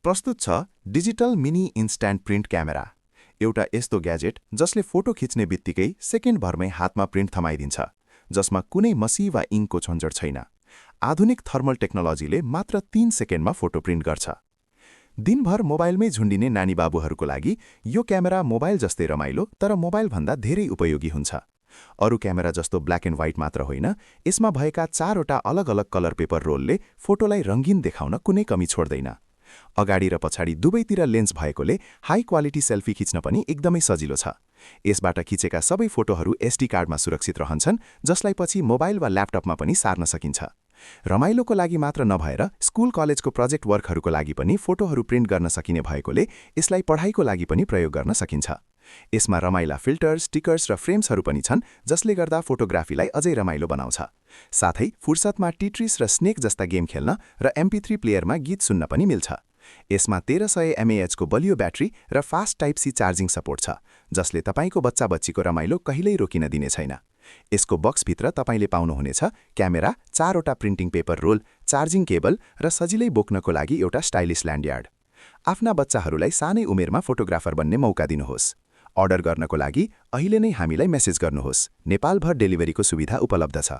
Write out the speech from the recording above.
प्रस्तुत छ digital mini instant print camera. एउटा यस्तो ग्याजेट जसले फोटो खिच्ने बित्तिकै सेकेन्डभरमै हातमा प्रिन्ट थमाइदिन्छ, जसमा कुनै मसी वा इङ्कको झन्झट छैन। आधुनिक थर्मल टेक्नोलोजीले मात्र 3 सेकेन्डमा फोटो प्रिन्ट गर्छ। दिनभर मोबाइलमै झुन्डिने नानी बाबुहरूको लागि यो क्यामेरा मोबाइल जस्तै रमाइलो तर मोबाइलभन्दा धेरै उपयोगी हुन्छ। अरू क्यामेरा जस्तो ब्ल्याक एन्ड व्हाइट मात्र होइन, यसमा भएका 4वटा अलग-अलग कलर पेपर रोलले फोटोलाई रङ्गीन देखाउन कुनै कमी छोड्दैन। अगाडि र पछाडि दुवैतिर लेन्स भएकोले हाई क्वालिटी सेल्फी खिच्न पनि एकदमै सजिलो छ। यसबाट खिचेका सबै फोटोहरू एसडी कार्डमा सुरक्षित रहन्छन्, जसलाई पछि मोबाइल वा ल्यापटपमा पनि सार्न सकिन्छ। रमाइलोको लागि मात्र नभएर स्कुल कलेजको प्रोजेक्ट वर्कहरूको लागि पनि फोटोहरू प्रिन्ट गर्न सकिने भएकोले यसलाई पढाइको लागि पनि प्रयोग गर्न सकिन्छ। यसमा रमाइला फिल्टर्स, स्टिकर्स र फ्रेम्सहरू पनि छन्, जसले गर्दा फोटोग्राफीलाई अझै रमाइलो बनाउँछ। साथै फुर्सदमा टिट्रिस र स्नेक जस्ता गेम खेल्न र MP3 प्लेयरमा गीत सुन्न पनि मिल्छ। यसमा 1300 mAh को बलियो ब्याट्री र fast type C charging support छ, जसले तपाईको बच्चा-बच्चीको रमाइलो कहिल्यै रोकिन दिने छैन। यसको बक्सभित्र तपाईले पाउनुहुनेछ क्यामेरा, 4वटा printing paper roll, charging cable र सजिलै बोक्नको लागि एउटा स्टाइलिस ल्यान्डयार्ड। आफ्ना बच्चाहरूलाई सानै उमेरमा फोटोग्राफर बन्ने मौका दिनुहोस्। अर्डर गर्नको लागि अहिले नै हामीलाई मेसेज गर्नुहोस्। नेपालभर डेलिभरीको सुविधा उपलब्ध छ।